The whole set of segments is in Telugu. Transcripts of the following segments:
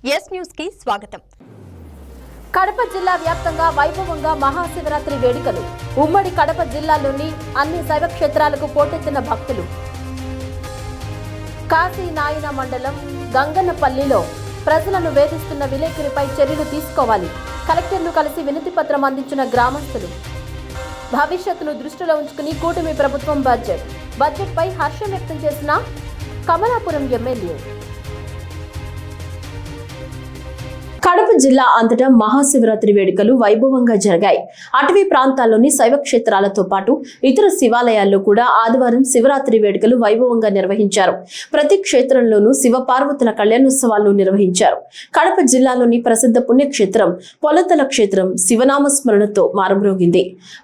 ఎస్ న్యూస్ కి స్వాగతం. కడప జిల్లా వ్యాప్తంగా వైభవంగా మహాశివరాత్రి వేడుకలు. ఉమ్మడి కడప జిల్లాలోని అన్ని శైవ క్షేత్రాలకు పోటెత్తిన భక్తులు. కాశీ నాయన మండలం గంగన్నపల్లిలో ప్రజలను వేధిస్తున్న విలేకరిపై చర్యలు తీసుకోవాలి. కలెక్టర్ను కలిసి వినతి పత్రం అందించిన గ్రామస్తులు. భవిష్యత్తును దృష్టిలో ఉంచుకుని కూటమి ప్రభుత్వం బడ్జెట్పై హర్షం వ్యక్తం చేసిన కమలాపురం ఎమ్మెల్యే. కడప జిల్లా అంతటా మహాశివరాత్రి వేడుకలు వైభవంగా జరిగాయి. అటవీ ప్రాంతాల్లోని శైవ క్షేత్రాలతో పాటు ఇతర శివాలయాల్లో కూడా ఆదివారం శివరాత్రి వేడుకలు వైభవంగా నిర్వహించారు. ప్రతి క్షేత్రంలోనూ శివ పార్వతుల కళ్యాణోత్సవాలను నిర్వహించారు. కడప జిల్లాలోని ప్రసిద్ధ పుణ్యక్షేత్రం పొలతల క్షేత్రం శివనామస్మరణతో మారుమ్రోగింది.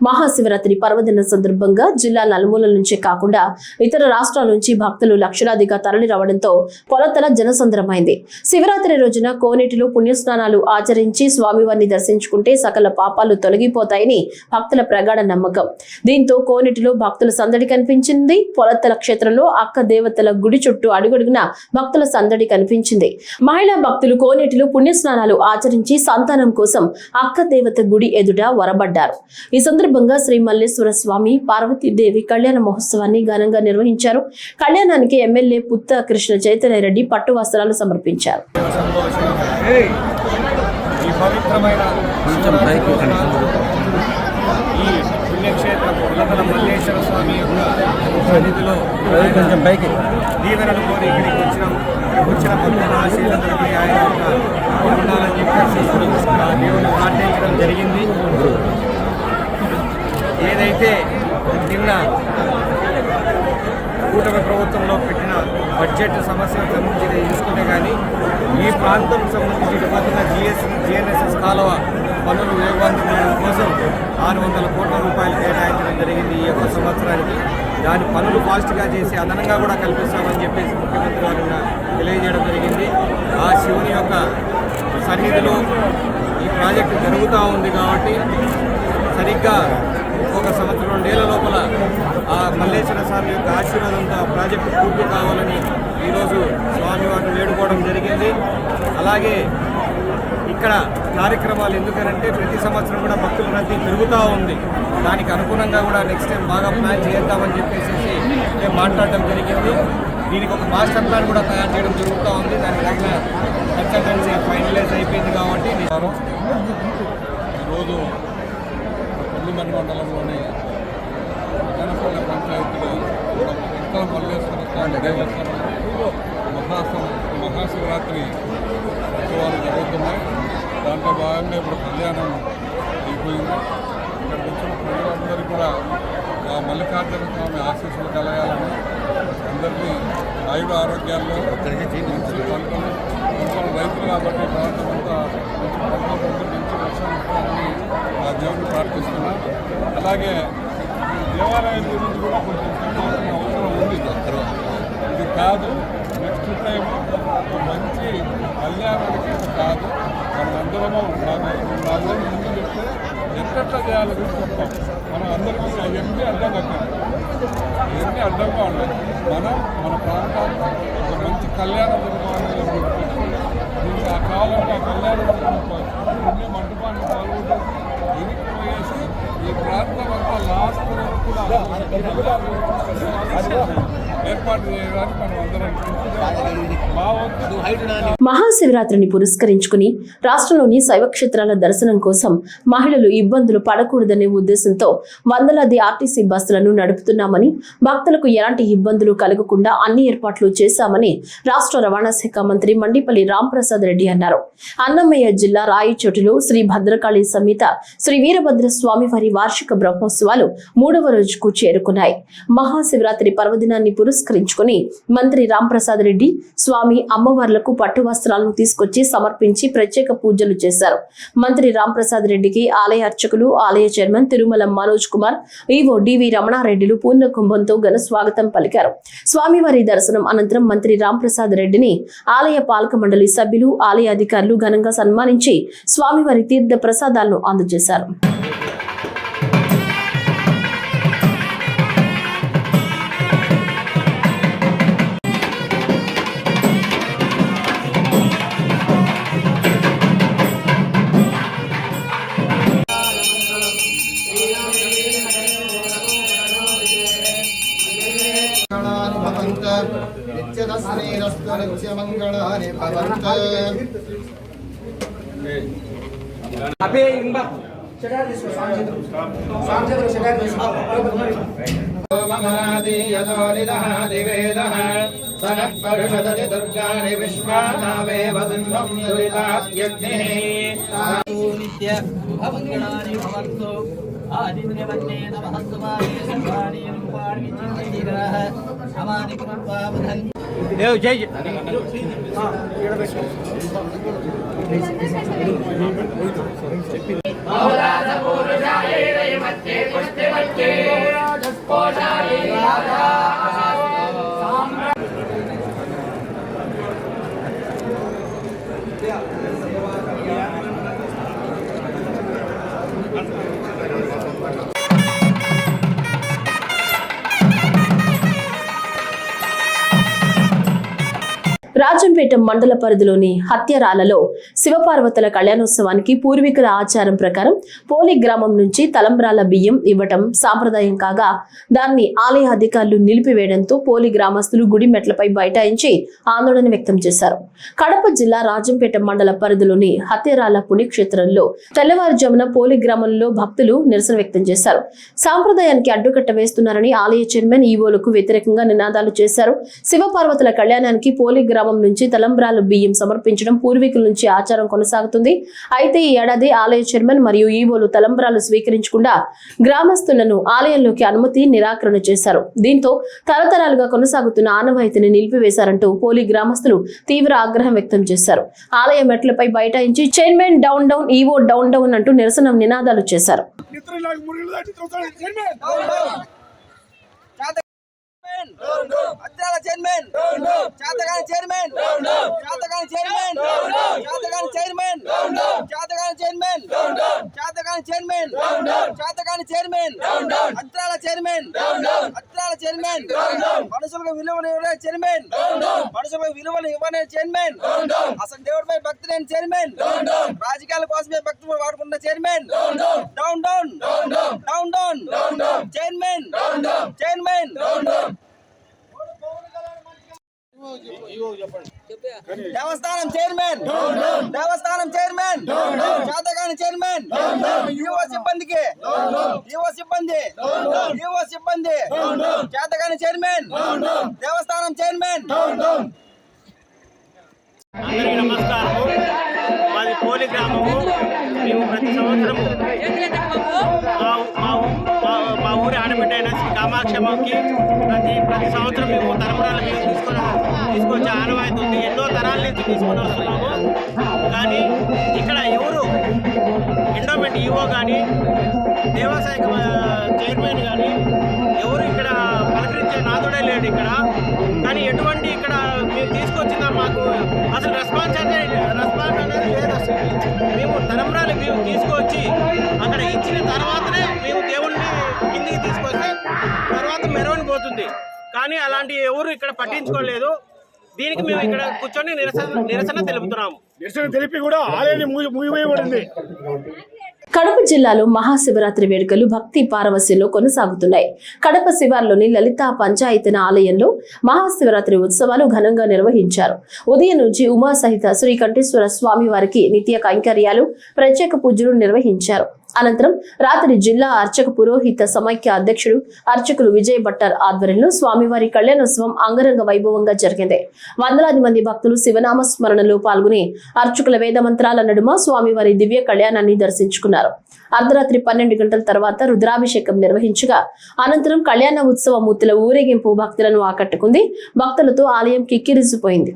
మహాశివరాత్రి పర్వదిన సందర్భంగా జిల్లా నలుమూలల నుంచే కాకుండా ఇతర రాష్ట్రాల నుంచి భక్తులు లక్షలాదిగా తరలి రావడంతో పొలతల జనసంద్రమైంది. శివరాత్రి రోజున కోనేటిలో పుణ్యస్నానాలు ఆచరించి స్వామివారిని దర్శించుకుంటే సకల పాపాలు తొలగిపోతాయని భక్తుల ప్రగాఢ నమ్మకం. దీంతో కోనేటిలో భక్తుల సందడి కనిపించింది. పొలతల క్షేత్రంలో అక్క దేవతల గుడి చుట్టూ అడుగడుగున భక్తుల సందడి కనిపించింది. మహిళా భక్తులు కోనేటిలో పుణ్యస్నానాలు ఆచరించి సంతానం కోసం అక్క దేవత గుడి ఎదుట వరబడ్డారు. ఈ సందర్భంగా శ్రీ మల్లేశ్వర స్వామి పార్వతీదేవి కళ్యాణ మహోత్సవాన్ని ఘనంగా నిర్వహించారు. కళ్యాణానికి ఎమ్మెల్యే పుత్త కృష్ణ చైతన్యరెడ్డి పట్టు వస్త్రాలు సమర్పించారు. ఈ పవిత్రమైన ఈ పుణ్యక్షేత్రం పొలతల మల్లేశ్వర స్వామి యొక్క సన్నిధిలో దీవెనలు కోరి ఇక్కడికి వచ్చిన భక్తుల ఆశీర్వాదాలకి ఆయన యొక్క ఉండాలని చెప్పేసి దేవుని ప్రార్థించడం జరిగింది. ఏదైతే నిన్న కూటమి ప్రభుత్వంలో పెట్టిన బడ్జెట్ సమస్యలకు సంబంధించి చూసుకుంటే కానీ ఈ ప్రాంతం సంబంధించి ఇటుపక్కన జిఎన్ఎస్ఎస్ కాలువ పనులు వేగవంతం కోసం 600 కోట్ల రూపాయలు కేటాయించడం జరిగింది ఈ యొక్క సంవత్సరానికి. దాని పనులు ఫాస్ట్గా చేసి అదనంగా కూడా కల్పిస్తామని చెప్పేసి ముఖ్యమంత్రి గారు తెలియజేయడం జరిగింది. ఆ శివుని యొక్క సన్నిధిలో ఈ ప్రాజెక్టు జరుగుతూ ఉంది కాబట్టి సరిగ్గా ఒక సంవత్సరం 2 ఏళ్ల లోపల ఆ మల్లేశ్వర స్వామి యొక్క ఆశీర్వాదంతో ఆ ప్రాజెక్టు పూర్తి కావాలని ఈరోజు స్వామివారిని వేడుకోవడం జరిగింది. అలాగే ఇక్కడ కార్యక్రమాలు ఎందుకనంటే ప్రతి సంవత్సరం కూడా భక్తుల రద్దీ పెరుగుతూ ఉంది. దానికి అనుగుణంగా కూడా నెక్స్ట్ టైం బాగా ప్లాన్ చేద్దామని చెప్పేసి మేము మాట్లాడటం జరిగింది. దీనికి ఒక మాస్టర్ ప్లాన్ కూడా తయారు చేయడం జరుగుతూ ఉంది. దానికి తగిన కన్సల్టెన్సీ ఫైనలైజ్ అయిపోయింది కాబట్టి ఈరోజు కొల్లిమని మండలంలోని జనపల్లి పంచాయతీలో వెంకట మల్లేశ్వర స్వామి దేవస్థానంలో మహాశివరాత్రి ఉత్సవాలు జరుగుతున్నాయి. దాంట్లో భాగంగా ఇప్పుడు కళ్యాణం అయిపోయింది. ఇక్కడికి వచ్చిన ప్రజలందరికీ కూడా ఆ మల్లికార్జున స్వామి ఆశీస్సులు కలగాలని అందరినీ ఆయుధ ఆరోగ్యాల్లో మంచి పంటలు రైతులు కాబట్టి ప్రాంతం అంతా మంచి వర్షాలు ఇస్తామని ఆ దేవుడిని ప్రార్థిస్తున్నాం. అలాగే దేవాలయం గురించి కూడా కొంచెం చెప్పాల్సిన అవసరం ఉంది. ఇది కాదు నెక్స్ట్ టైం మంచి కళ్యాణానికి కాదు మనం అందరము 4 రోజుల ముందు చెప్తే ఎట్లా చేయాలని చెప్తాం. మనం అందరికీ అవన్నీ అడ్డంగా ఇవన్నీ అడ్డంగా ఉన్నాయి. మన ప్రాంతాన్ని ఒక మంచి కళ్యాణం జరగాలని దీనికి ఆ కాలంలో ఆ కళ్యాణం పుణ్య మంటపాన్ని పాల్గొంటే వేసి ఈ ప్రాంతం అంతా లాస్ట్ వరకు కూడా ఏర్పాటు చేయడానికి మనం అందరం మహాశివరాత్రిని పురస్కరించుకుని రాష్ట్రంలోని శైవ క్షేత్రాల దర్శనం కోసం మహిళలు ఇబ్బందులు పడకూడదనే ఉద్దేశంతో వందలాది ఆర్టీసీ బస్సులను నడుపుతున్నామని, భక్తులకు ఎలాంటి ఇబ్బందులు కలగకుండా అన్ని ఏర్పాట్లు చేశామని రాష్ట్ర రవాణా శాఖ మంత్రి మండిపల్లి రాంప్రసాద్ రెడ్డి అన్నారు. అన్నమయ్య జిల్లా రాయచోటిలో శ్రీ భద్రకాళి సమేత శ్రీ వీరభద్ర స్వామి వారి వార్షిక బ్రహ్మోత్సవాలు 3వ రోజుకు చేరుకున్నాయి. మహాశివరాత్రి పర్వదినాన్ని పురస్కరించుకుని మంత్రి రాంప్రసాద్ రెడ్డి స్వామి అమ్మవార్లకు పట్టు వస్త్రాలను తీసుకొచ్చి సమర్పించి ప్రత్యేక పూజలు చేశారు. మంత్రి రాంప్రసాద్ రెడ్డికి ఆలయ అర్చకులు, ఆలయ చైర్మన్ తిరుమల మనోజ్ కుమార్, ఈవో డివి రమణారెడ్డిలు పూర్ణ కుంభంతో ఘన స్వాగతం పలికారు. స్వామివారి దర్శనం అనంతరం మంత్రి రాంప్రసాద్ రెడ్డిని ఆలయ పాలక మండలి సభ్యులు, ఆలయ అధికారులు ఘనంగా సన్మానించి స్వామివారి తీర్థ ప్రసాదాలను అందజేశారు. तस्मैरस्तु नित्यमङ्गलानि भवन्तु ओमनादीयतोरिदः सनः परिषदति दुर्गाणि विश्वानावेव सिंहं दुरितात्यग्निः नित्य अमङ्गलानि भवन्तु आदित्यवन्ने नमः सुमाये सर्वाणि रूपाणि चिन्तिग्रह अमानि कृत्वा वदन् देव जय రాజంపేట మండల పరిధిలోని హత్యరాలలో శివపార్వతుల కళ్యాణోత్సవానికి పూర్వీకుల ఆచారం ప్రకారం పోలి గ్రామం నుంచి తలంబ్రాల బియ్యం ఇవ్వటం సాంప్రదాయం కాగా దాన్ని ఆలయ అధికారులు నిలిపివేయడంతో పోలి గ్రామస్తులు గుడి మెట్లపై బైఠాయించి ఆందోళన వ్యక్తం చేశారు. కడప జిల్లా రాజంపేట మండల పరిధిలోని హత్యరాల పుణ్యక్షేత్రంలో తెల్లవారుజామున పోలి గ్రామంలో భక్తులు నిరసన వ్యక్తం చేశారు. సాంప్రదాయానికి అడ్డుకట్ట వేస్తున్నారని ఆలయ చైర్మన్ ఈవోలకు వ్యతిరేకంగా నినాదాలు చేశారు. శివపార్వతుల కళ్యాణానికి పోలి గ్రామం నుంచి తలంబ్రాలు బియ్యం సమర్పించడం పూర్వీకుల నుంచి ఆచారం కొనసాగుతుంది. అయితే ఈ ఏడాది ఆలయ చైర్మన్ మరియు ఈవోలు తలంబ్రాలు స్వీకరించకుండా గ్రామస్తులను ఆలయంలోకి అనుమతి నిరాకరణ చేశారు. దీంతో తరతరాలుగా కొనసాగుతున్న ఆనవాయితీని నిలిపివేశారంటూ పోలి గ్రామస్తులు తీవ్ర ఆగ్రహం వ్యక్తం చేశారు. ఆలయ మెట్లపై బైఠాయించి chairman down down, EO down down అంటూ నిరసన నినాదాలు చేశారు. అత్యాల చైర్మన్ చాతగాని చైర్మన్ చాతగాని చైర్మన్ చాతగాని చైర్మన్ చాతగాని చైర్మన్ చాతగాని చైర్మన్ చాతగాని చైర్మన్ అత్యాల చైర్మన్ అత్యాల చైర్మన్ మనుషులకు విలువలు ఇవ్వనే చైర్మన్ మనుషులకు విలువలు ఇవ్వనే చైర్మన్ అసలు దేవుడిపై భక్తి లేని చైర్మన్ రాజకీయాల కోసమే భక్తులు వాడుకున్న chairman down down down down chairman chairman దేవస్థానం చైర్మన్ దేవస్థానం చైర్మన్ చాతగాని చైర్మన్ ఈవో సిబ్బందికి ఈవో సిబ్బంది ఈవో సిబ్బంది చాతగాని చైర్మన్ దేవస్థానం చైర్మన్. అందరికీ నమస్కారం. మాది పోలి గ్రామము. మేము ప్రతి సంవత్సరము మా ఊరి ఆడబిడ్డైన శ్రీ కామాక్షమ్మకి ప్రతి సంవత్సరం మేము తరంబరాల మీద తీసుకొచ్చే ఆనవాయితీ ఉంది. ఎన్నో తరాల నుంచి తీసుకొని వస్తున్నాము. కానీ ఇక్కడ ఎవరు ఎండోమెంట్ ఈవో కానీ దేవాశాఖ చైర్మన్ కానీ ఎవరు ఇక్కడ పలకరించే నాదుడే లేడు ఇక్కడ. కానీ ఎటువంటి ఇక్కడ మేము తీసుకొచ్చిన మాకు అసలు రెస్పాన్స్ అనేది లేదు. అసలు మేము తరంబరాలు మేము తీసుకొచ్చి అక్కడ ఇచ్చిన తర్వాతనే మేము దేవుణ్ణి కిందికి తీసుకొస్తే తర్వాత మెరవని పోతుంది. కానీ అలాంటి ఎవరు ఇక్కడ పట్టించుకోలేదు. దీనికి మేము ఇక్కడ కూర్చొని నిరసన తెలుపుతున్నాము. నిరసన తెలిపి కూడా ఆలయాన్ని మూసివేయబడింది. కడప జిల్లాలో మహాశివరాత్రి వేడుకలు భక్తి పారవస్యంలో కొనసాగుతున్నాయి. కడప శివార్లోని లలితా పంచాయతన ఆలయంలో మహాశివరాత్రి ఉత్సవాలు ఘనంగా నిర్వహించారు. ఉదయం నుంచి ఉమా సహిత శ్రీకంఠేశ్వర స్వామి వారికి నిత్య కైంకర్యాలు, ప్రత్యేక పూజలు నిర్వహించారు. అనంతరం రాత్రి జిల్లా అర్చక పురోహిత సమైక్య అధ్యక్షుడు అర్చకులు విజయ్ భట్టర్ ఆధ్వర్యంలో స్వామివారి కళ్యాణోత్సవం అంగరంగ వైభవంగా జరిగింది. వందలాది మంది భక్తులు శివనామ స్మరణలో పాల్గొని అర్చకుల వేద మంత్రాల నడుమ స్వామివారి దివ్య కళ్యాణాన్ని దర్శించుకున్నారు. అర్ధరాత్రి 12 గంటల తర్వాత రుద్రాభిషేకం నిర్వహించగా అనంతరం కళ్యాణ ఉత్సవ మూర్తుల ఊరేగింపు భక్తులను ఆకట్టుకుంది. భక్తులతో ఆలయం కిక్కిరిసిపోయింది.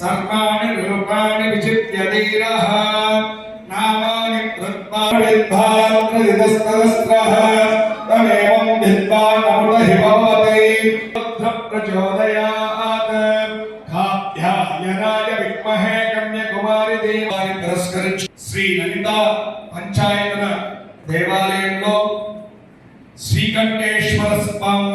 सर्वाणि रूपाणि विचित्य धीरः नामानि कृत्वा विद्भात्रदितस्तरस्त्रः तमेवं विद्वान् अमृतहि भवति प्रचोदयात् खाभ्यायनाय विद्महे कन्याकुमारी देवाय पुरस्कరించి శ్రీ లలితా పంచాయతన దేవాలయంలో శ్రీకంఠేశ్వర స్వామి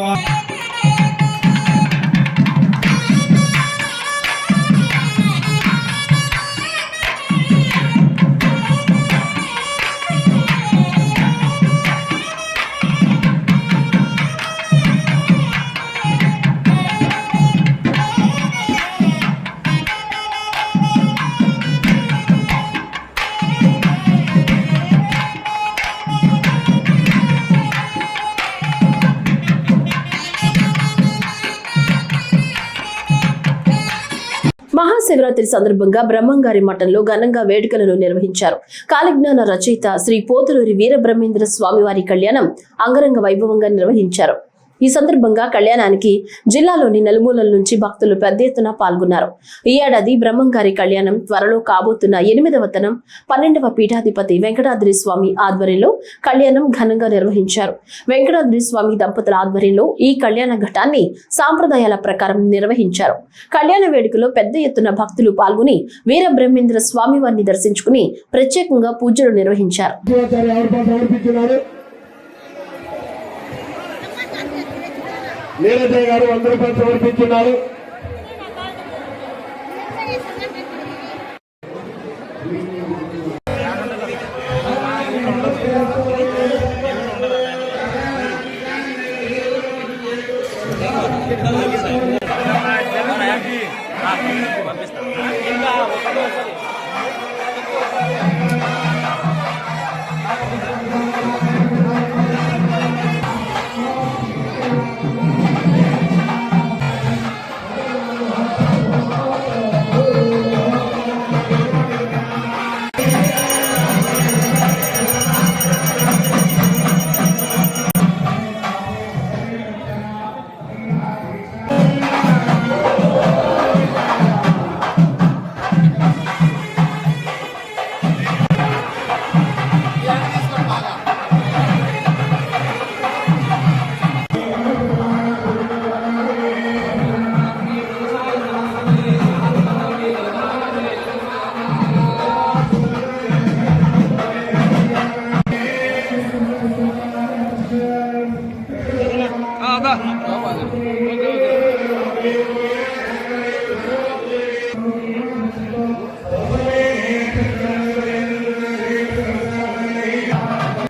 మహాశివరాత్రి సందర్భంగా బ్రహ్మంగారి మఠంలో ఘనంగా వేడుకలను నిర్వహించారు. కాలజ్ఞాన రచయిత శ్రీ పోతులూరి వీరబ్రహ్మేంద్ర స్వామివారి కళ్యాణం అంగరంగ వైభవంగా నిర్వహించారు. ఈ సందర్భంగా కళ్యాణానికి జిల్లాలోని నలుమూలల నుంచి భక్తులు పెద్ద ఎత్తున పాల్గొన్నారు. ఈ ఏడాది బ్రహ్మంగారి కళ్యాణం త్వరలో కాబోతున్న 8వ తనం 12వ పీఠాధిపతి వెంకటాద్రి స్వామి ఆధ్వర్యంలో కళ్యాణం ఘనంగా నిర్వహించారు. వెంకటాద్రి స్వామి దంపతుల ఆధ్వర్యంలో ఈ కళ్యాణ ఘటాన్ని సాంప్రదాయాల ప్రకారం నిర్వహించారు. కళ్యాణ వేడుకలో పెద్ద ఎత్తున భక్తులు పాల్గొని వీరబ్రహ్మేంద్ర స్వామి వారిని దర్శించుకుని ప్రత్యేకంగా పూజలు నిర్వహించారు. నీలజయ్ గారు 100 రూపాయలు సమర్పించున్నారు.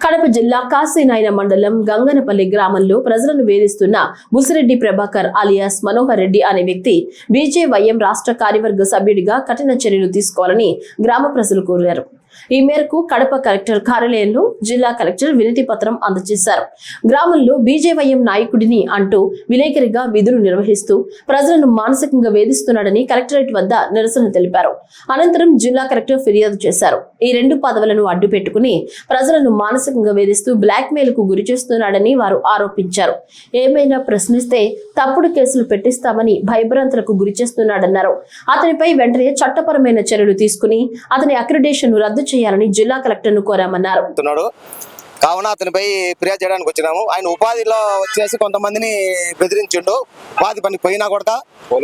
కడప జిల్లా కాశీనాయన మండలం గంగనపల్లి గ్రామంలో ప్రజలను వేధిస్తున్న బుసిరెడ్డి ప్రభాకర్ అలియాస్ మనోహర్ రెడ్డి అనే వ్యక్తి బీజేవైఎం రాష్ట్ర కార్యవర్గ సభ్యుడిగా కఠిన చర్యలు తీసుకోవాలని గ్రామ ప్రజలు కోరారు. ఈ మేరకు కడప కలెక్టర్ కార్యాలయంలో జిల్లా కలెక్టర్ వినతి పత్రం అందజేశారు. గ్రామంలో బీజేవైఎం నాయకుడిని అంటూ విలేకరిగా విధులు నిర్వహిస్తూ ప్రజలను మానసికంగా వేధిస్తున్నాడని కలెక్టరేట్ వద్ద నిరసన తెలిపారు. అనంతరం జిల్లా కలెక్టర్ ఫిర్యాదు చేశారు. ఈ 2 పదవులను అడ్డు పెట్టుకుని ప్రజలను మానసికంగా వేధిస్తూ బ్లాక్ మెయిల్ కు గురి చేస్తున్నాడని వారు ఆరోపించారు. ఏమైనా ప్రశ్నిస్తే తప్పుడు కేసులు పెట్టిస్తామని భయభ్రాంతులకు గురి చేస్తున్నాడన్నారు. అతనిపై వెంటనే చట్టపరమైన చర్యలు తీసుకుని అతని అక్రిడేషన్ రద్దు చేయాలని జిల్లా కలెక్టర్ ను కోరామన్నారు. కావున అతనిపై ఫిర్యాదు చేయడానికి వచ్చినాము. ఆయన ఉపాధిలో వచ్చేసి కొంతమందిని బెదిరించిండు. ఉపాధి పని పోయినా కూడా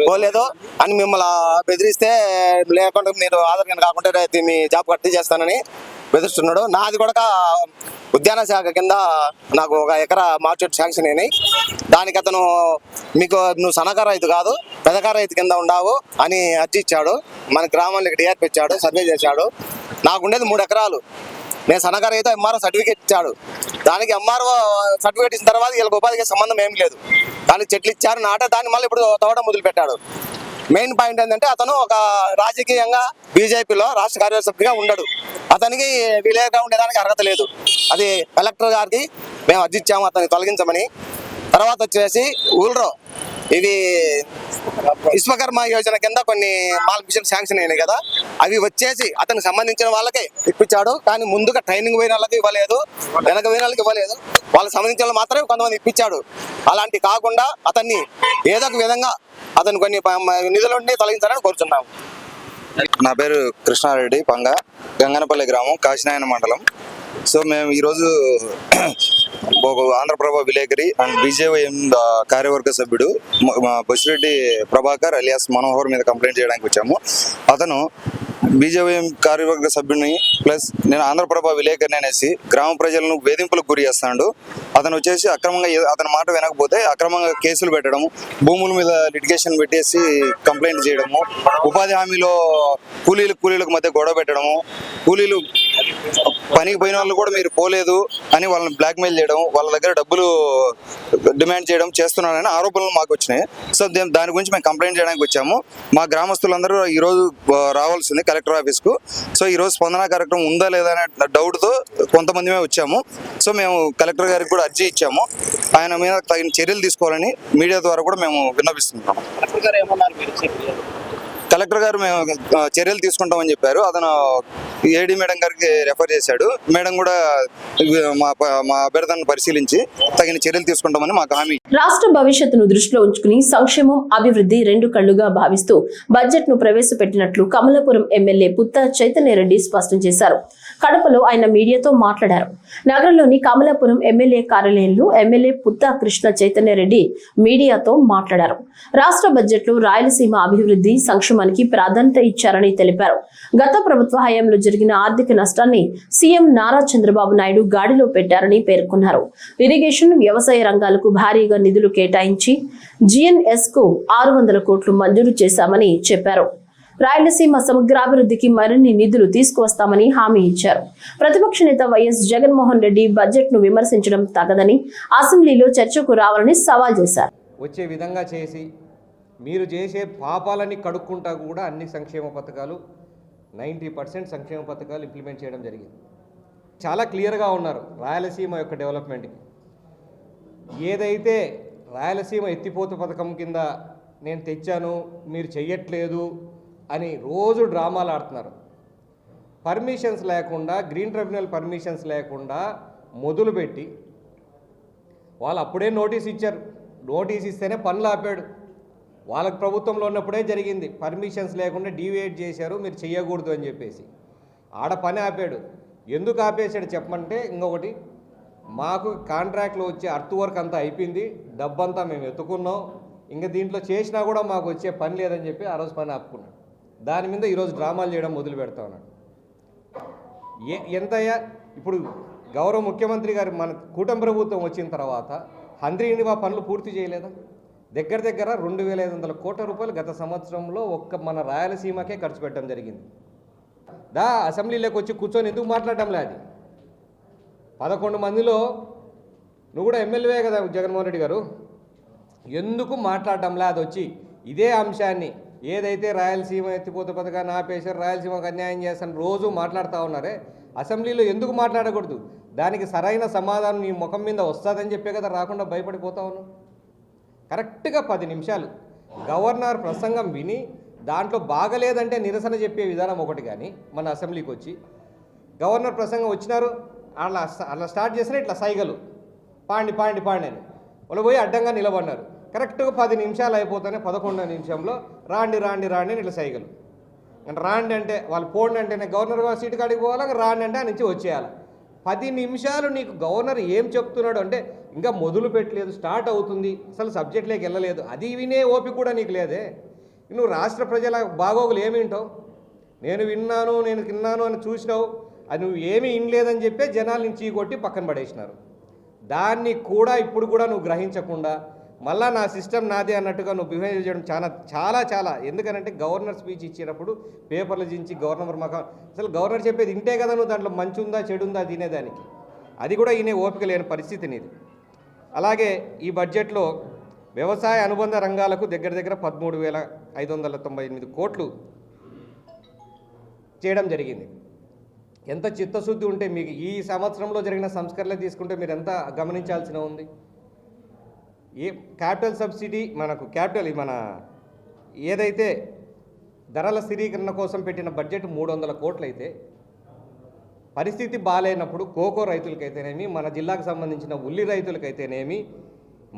పోలేదు అని మిమ్మల్ని బెదిరిస్తే లేకుండా మీరు ఆధార్ కార్డు కాకుండా మీ జాబ్ కట్టి చేస్తానని బెదిరిస్తున్నాడు. నాది కూడా ఉద్యాన శాఖ కింద నాకు 1 ఎకరా మార్కెట్ శాంక్షన్ అయినాయి. దానికి అతను మీకు నువ్వు సన్నకారు రైతు కాదు పెద్దకారు రైతు కింద ఉండావు అని అర్జీ ఇచ్చాడు. మన గ్రామానికి డిఆర్పి ఇచ్చాడు, సర్వే చేశాడు. నాకుండేది 3 ఎకరాలు. నేను సన్నకారు అయితే ఎంఆర్ఓ సర్టిఫికేట్ ఇచ్చాడు. దానికి ఎంఆర్ఓ సర్టిఫికేట్ ఇచ్చిన తర్వాత వీళ్ళకి ఉపాధికి సంబంధం ఏం లేదు. దానికి చెట్లు ఇచ్చారు నాటే దాన్ని మళ్ళీ ఇప్పుడు తవ్వడం మొదలు పెట్టాడు. మెయిన్ పాయింట్ ఏంటంటే అతను ఒక రాజకీయంగా బీజేపీలో రాష్ట్ర కార్యవర్గ సభ్యుడిగా ఉండడు. అతనికి విలేకరుగా ఉండేదానికి అర్హత లేదు. అది కలెక్టర్ గారికి మేము అర్జీ ఇచ్చాము అతన్ని తొలగించమని. తర్వాత వచ్చేసి ఊళ్ళో ఇది విశ్వకర్మ యోజన కింద కొన్ని మాల్ఫిషన్ శాంక్షన్ అయినాయి కదా, అవి వచ్చేసి అతనికి సంబంధించిన వాళ్ళకే ఇప్పించాడు. కానీ ముందుగా ట్రైనింగ్ పోయిన వాళ్ళకి ఇవ్వలేదు, వెనక పోయిన వాళ్ళకి ఇవ్వలేదు. వాళ్ళకి సంబంధించిన వాళ్ళు మాత్రమే కొంతమంది ఇప్పించాడు. అలాంటి కాకుండా అతన్ని ఏదో ఒక విధంగా అతను కొన్ని నిధుల నుండి తొలగించాలని కోరుతున్నాము. నా పేరు కృష్ణారెడ్డి పంగ, గంగనపల్లి గ్రామం, కాశీనాయన మండలం. సో మేము ఈరోజు ఆంధ్రప్రభ విలేకరి అండ్ బీజేవైఎం కార్యవర్గ సభ్యుడు బుసిరెడ్డి ప్రభాకర్ అలియాస్ మనోహర్ మీద కంప్లైంట్ చేయడానికి వచ్చాము. అతను బీజేవైఎం కార్యవర్గ సభ్యుని ప్లస్ నేను ఆంధ్రప్రభ విలేకరిని అనేసి గ్రామ ప్రజలను వేధింపులకు గురి చేస్తున్నాడు. అతను వచ్చేసి అక్రమంగా అతని మాట వినకపోతే అక్రమంగా కేసులు పెట్టడం, భూముల మీద లిటిగేషన్ పెట్టేసి కంప్లైంట్ చేయడము, ఉపాధి హామీలో కూలీలకు మధ్య గొడవ పెట్టడము, కూలీలు పనికి పోయిన వాళ్ళు కూడా మీరు పోలేదు అని వాళ్ళని బ్లాక్మెయిల్ చేయడం, వాళ్ళ దగ్గర డబ్బులు డిమాండ్ చేయడం చేస్తున్నాడని ఆరోపణలు మాకు వచ్చినాయి. సో దాని గురించి మేము కంప్లైంట్ చేయడానికి వచ్చాము. మా గ్రామస్తులందరూ ఈరోజు రావాల్సింది కలెక్టర్ ఆఫీస్కు. సో ఈరోజు స్పందన కార్యక్రమం ఉందా లేదా అనే డౌట్తో కొంతమంది వచ్చాము. సో మేము కలెక్టర్ గారికి కూడా అర్జీ ఇచ్చాము. ఆయన మీద తగిన చర్యలు తీసుకోవాలని మీడియా ద్వారా కూడా మేము విన్నపిస్తున్నాము. కలెక్టర్ గారు మేము చర్యలు తీసుకుంటామని చెప్పారు. అతను ఏడీ మేడం గారికి రెఫర్ చేశాడు. మేడం కూడా మా అభ్యర్థనను పరిశీలించి తగిన చర్యలు తీసుకుంటామని మాకు హామీ. రాష్ట్ర భవిష్యత్తును దృష్టిలో ఉంచుకుని సంక్షేమం, అభివృద్ధి రెండు కళ్లుగా భావిస్తూ బడ్జెట్ ను ప్రవేశపెట్టినట్లు కమలాపురం ఎమ్మెల్యే పుత్త చైతన్యరెడ్డి స్పష్టం చేశారు. కడపలో ఆయన మీడియాతో మాట్లాడారు. నగరంలోని కమలాపురం ఎమ్మెల్యే కార్యాలయంలో ఎమ్మెల్యే పుత్త కృష్ణ చైతన్యరెడ్డి మీడియాతో మాట్లాడారు. రాష్ట్ర బడ్జెట్ లో రాయలసీమ అభివృద్ధి, సంక్షేమానికి ప్రాధాన్యత ఇచ్చారని తెలిపారు. గత ప్రభుత్వ హయాంలో జరిగిన ఆర్థిక నష్టాన్ని సీఎం నారా చంద్రబాబు నాయుడు గాడిలో పెట్టారని పేర్కొన్నారు. ఇరిగేషన్, వ్యవసాయ రంగాలకు భారీగా నిధులు కేటాయించి GNS కు 600 కోట్లు మంజూరు చేశామని చెప్పారు. రాయలసీమ సమగ్రాభివృద్ధికి మరిన్ని నిధులు తీసుకువస్తామని హామీ ఇచ్చారు. ప్రతిపక్ష నేత వైఎస్ జగన్మోహన్ రెడ్డి బడ్జెట్ ను విమర్శించడం తగదని అసెంబ్లీలో చర్చకు రావాలని సవాల్ చేశారు. వచ్చే విధంగా చేసి మీరు చేసే పాపాలని కడుక్కుంటా కూడా అన్ని సంక్షేమ పథకాలు 90% సంక్షేమ పథకాలు ఇంప్లిమెంట్ చేయడం జరిగింది. చాలా క్లియర్గా ఉన్నారు రాయలసీమ యొక్క డెవలప్మెంట్కి. ఏదైతే రాయలసీమ ఎత్తిపోత పథకం కింద నేను తెచ్చాను, మీరు చెయ్యట్లేదు అని రోజు డ్రామాలు ఆడుతున్నారు. పర్మిషన్స్ లేకుండా, గ్రీన్ ట్రిబ్యునల్ పర్మిషన్స్ లేకుండా మొదలుపెట్టి వాళ్ళు అప్పుడే నోటీస్ ఇచ్చారు. నోటీస్ ఇస్తేనే పనులు ఆపాడు. వాళ్ళకి ప్రభుత్వంలో ఉన్నప్పుడే జరిగింది. పర్మిషన్స్ లేకుండా డీవియేట్ చేశారు, మీరు చెయ్యకూడదు అని చెప్పేసి ఆడ పని ఆపాడు. ఎందుకు ఆపేశాడు చెప్పమంటే, ఇంకొకటి మాకు కాంట్రాక్ట్లో వచ్చే అర్త్ వర్క్ అంతా అయిపోయింది, డబ్బంతా మేము ఎత్తుకున్నాం, ఇంకా దీంట్లో చేసినా కూడా మాకు వచ్చే పని లేదని చెప్పి ఆ రోజు పని ఆపుకున్నాడు. దాని మీద ఈరోజు డ్రామాలు చేయడం మొదలు పెడతా ఉన్నాడు. ఎంతయ్యా ఇప్పుడు గౌరవ ముఖ్యమంత్రి గారు మన కూటమి ప్రభుత్వం వచ్చిన తర్వాత హంద్రీనివా పనులు పూర్తి చేయలేదా? దగ్గర 2,500 కోట్ల రూపాయలు గత సంవత్సరంలో ఒక్క మన రాయలసీమకే ఖర్చు పెట్టడం జరిగింది. అసెంబ్లీలోకి వచ్చి కూర్చొని ఎందుకు మాట్లాడటం లేదు? 11 మందిలో నువ్వు కూడా ఎమ్మెల్యే కదా జగన్మోహన్ రెడ్డి గారు, ఎందుకు మాట్లాడటం లేదు? వచ్చి ఇదే అంశాన్ని ఏదైతే రాయలసీమ ఎత్తిపోత పథకాన్ని ఆపేశారు, రాయలసీమకు అన్యాయం చేస్తాను రోజు మాట్లాడుతూ ఉన్నారే, అసెంబ్లీలో ఎందుకు మాట్లాడకూడదు? దానికి సరైన సమాధానం నీ ముఖం మీద వస్తుందని చెప్పే కదా రాకుండా భయపడిపోతా ఉన్నావు. కరెక్ట్గా 10 నిమిషాలు గవర్నర్ ప్రసంగం విని దాంట్లో బాగలేదంటే నిరసన చెప్పే విధానం ఒకటి. కానీ మన అసెంబ్లీకి వచ్చి గవర్నర్ ప్రసంగం వచ్చినారు, అలా స్టార్ట్ చేసిన ఇట్లా సైగలు పాండి పాండి పాండి అని వాళ్ళు పోయి అడ్డంగా నిలబడినారు. కరెక్ట్గా 10 నిమిషాలు అయిపోతానే 11వ నిమిషంలో రాండి రాండి రాండి అని ఇట్లా సైగలు. అంటే రాండి అంటే వాళ్ళు పోండి అంటేనే గవర్నర్ సీటు కాడికి పోవాలి, రాండి అంటే ఆ నుంచి వచ్చేయాలి. 10 నిమిషాలు నీకు గవర్నర్ ఏం చెప్తున్నాడు అంటే ఇంకా మొదలు పెట్టలేదు, స్టార్ట్ అవుతుంది, అసలు సబ్జెక్ట్లోకి వెళ్ళలేదు, అది వినే ఓపిక కూడా నీకు లేదే. నువ్వు రాష్ట్ర ప్రజల బాగోగులు ఏమి వింటావు? నేను విన్నాను, నేను తిన్నాను అని చూసినావు, అది నువ్వు ఏమీ వినలేదని చెప్పే జనాల నుంచి కొట్టి పక్కన పడేసినారు. దాన్ని కూడా ఇప్పుడు కూడా నువ్వు గ్రహించకుండా మళ్ళా నా సిస్టమ్ నాదే అన్నట్టుగా నువ్వు బిహేవ్ చేయడం చాలా ఎందుకనంటే గవర్నర్ స్పీచ్ ఇచ్చేటప్పుడు పేపర్లు దించి గవర్నర్ మాకు అసలు గవర్నర్ చెప్పేది ఇంటే కదా నువ్వు దాంట్లో మంచి ఉందా చెడు ఉందా తినేదానికి, అది కూడా ఈయన ఓపిక లేని పరిస్థితి నీది. అలాగే ఈ బడ్జెట్లో వ్యవసాయ అనుబంధ రంగాలకు దగ్గర 13,598 కోట్లు చేయడం జరిగింది. ఎంత చిత్తశుద్ధి ఉంటే మీకు ఈ సంవత్సరంలో జరిగిన సంస్కరణలు తీసుకుంటే మీరు ఎంత గమనించాల్సిన ఉంది. ఏ క్యాపిటల్ సబ్సిడీ మనకు మన ఏదైతే ధరల స్థిరీకరణ కోసం పెట్టిన బడ్జెట్ 300 కోట్లు అయితే పరిస్థితి బాగాలేనప్పుడు కోకో రైతులకైతేనేమి, మన జిల్లాకు సంబంధించిన ఉల్లి రైతులకైతేనేమి,